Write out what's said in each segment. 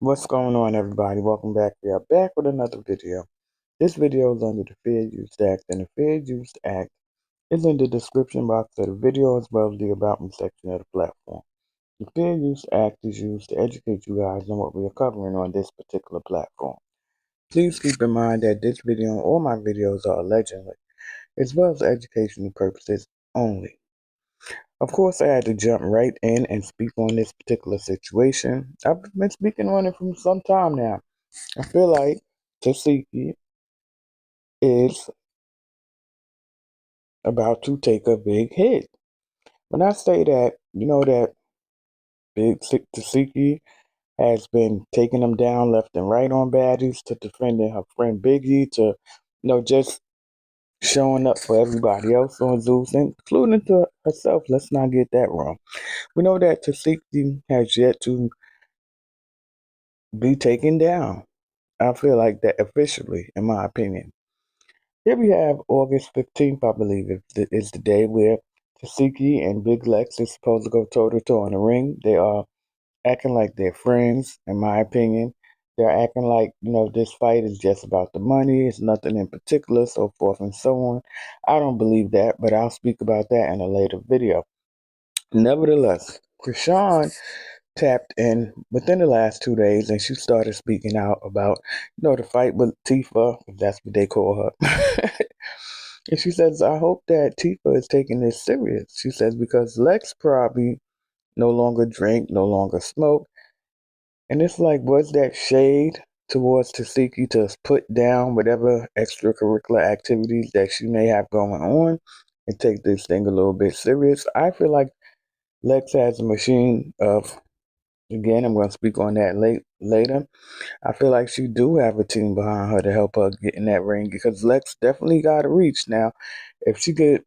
What's going on, everybody? Welcome back. We are back with another video. This video is under the Fair Use Act, and the Fair Use Act is in the description box of the video as well as the About Me section of the platform. The Fair Use Act is used to educate you guys on what we are covering on this particular platform. Please keep in mind that this video and all my videos are allegedly, as well as educational purposes only. Of course, I had to jump right in and speak on this particular situation. I've been speaking on it for some time now. I feel like Tesehki is about to take a big hit. When I say that, you know that Tesehki has been taking them down left and right on baddies, to defending her friend Biggie, to just showing up for everybody else on Zeus, including to herself. Let's not get that wrong. We know that Tesehki has yet to be taken down. I feel like that officially, in my opinion. Here we have August 15th, I believe, is the day where Tesehki and Big Lex is supposed to go toe to toe in the ring. They are acting like they're friends, in my opinion. They're acting like, this fight is just about the money, it's nothing in particular, so forth and so on. I don't believe that, but I'll speak about that in a later video. Nevertheless, Chrisean tapped in within the last 2 days, and she started speaking out about, the fight with Tifa, if that's what they call her. And she says, I hope that Tifa is taking this serious. She says, because Lex probably no longer drink, no longer smoke. And it's like, was that shade towards Tesehki to put down whatever extracurricular activities that she may have going on and take this thing a little bit serious? I feel like Lex has a machine of, again, I'm going to speak on that later. I feel like she do have a team behind her to help her get in that ring, because Lex definitely got to reach. Now, if she could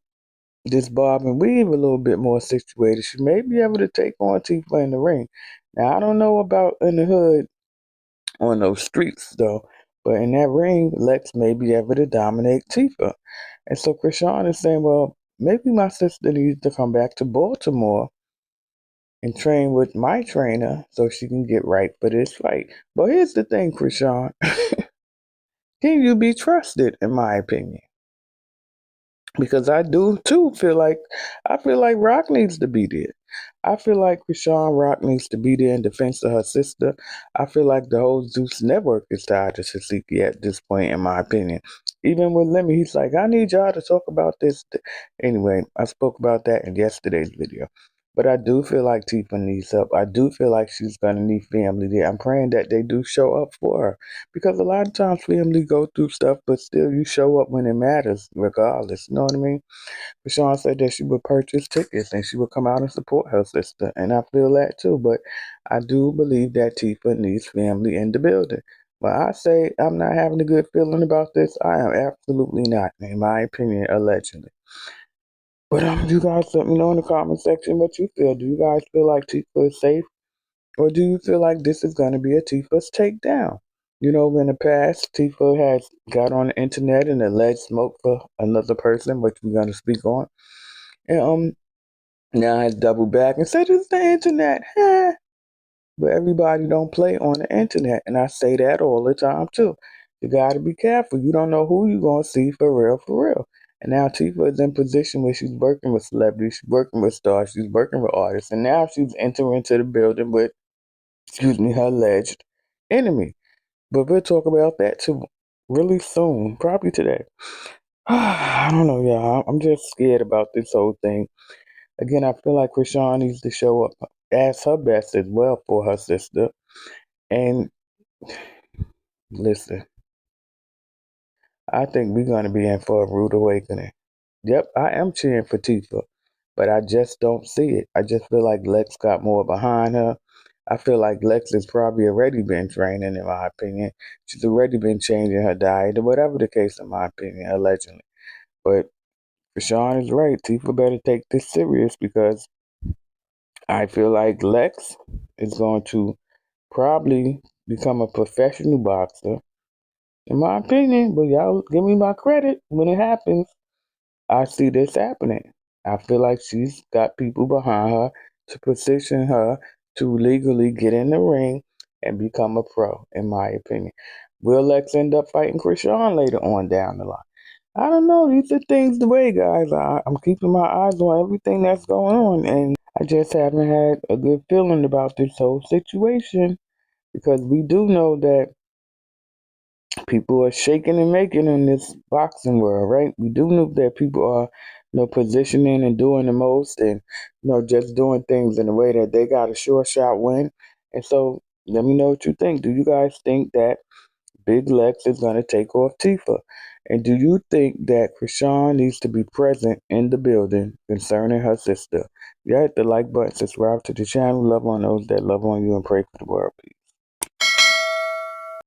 this bob and weave a little bit more situated, she may be able to take on Tifa in the ring. Now, I don't know about in the hood on those streets, though, but in that ring, Lex may be able to dominate Tifa. And so Chrisean is saying, well, maybe my sister needs to come back to Baltimore and train with my trainer so she can get right for this fight. But here's the thing, Chrisean. Can you be trusted, in my opinion? Because I do too I feel like Rock needs to be there. I feel like Chrisean Rock needs to be there in defense of her sister. I feel like the whole Zeus network is tied to Tesehki at this point, in my opinion. Even with Lemmy, he's like, I need y'all to talk about this. Anyway, I spoke about that in yesterday's video. But I do feel like Tifa needs help. I do feel like she's going to need family there. I'm praying that they do show up for her. Because a lot of times family go through stuff, but still you show up when it matters, regardless. You know what I mean? Rashawn said that she would purchase tickets and she would come out and support her sister. And I feel that too. But I do believe that Tifa needs family in the building. But I say I'm not having a good feeling about this. I am absolutely not, in my opinion, allegedly. But you guys let me know in the comment section what you feel. Do you guys feel like Tifa is safe? Or do you feel like this is going to be a Tifa's takedown? In the past, Tifa has got on the internet and alleged smoke for another person, which we're going to speak on. And now has doubled back and said it's the internet. But everybody don't play on the internet. And I say that all the time too. You got to be careful. You don't know who you're going to see for real, for real. And now Tifa is in position where she's working with celebrities, she's working with stars, she's working with artists. And now she's entering into the building with, her alleged enemy. But we'll talk about that too really soon, probably today. I don't know, y'all. I'm just scared about this whole thing. Again, I feel like Chrisean needs to show up as her best as well for her sister. And listen, I think we're going to be in for a rude awakening. Yep, I am cheering for Tifa, but I just don't see it. I just feel like Lex got more behind her. I feel like Lex has probably already been training, in my opinion. She's already been changing her diet, or whatever the case, in my opinion, allegedly. But Rashawn is right. Tifa better take this serious, because I feel like Lex is going to probably become a professional boxer, in my opinion. But y'all give me my credit when it happens. I see this happening. I feel like she's got people behind her to position her to legally get in the ring and become a pro, in my opinion. Will Lex end up fighting Chrisean later on down the line? I don't know. These are things the way, guys. I'm keeping my eyes on everything that's going on, and I just haven't had a good feeling about this whole situation because we do know that people are shaking and making in this boxing world, right? We do know that people are, positioning and doing the most, and just doing things in a way that they got a sure shot win. And so, let me know what you think. Do you guys think that Big Lex is going to take off Tifa? And do you think that Chrisean needs to be present in the building concerning her sister? You hit the like button, subscribe to the channel, love on those that love on you, and pray for the world. Peace.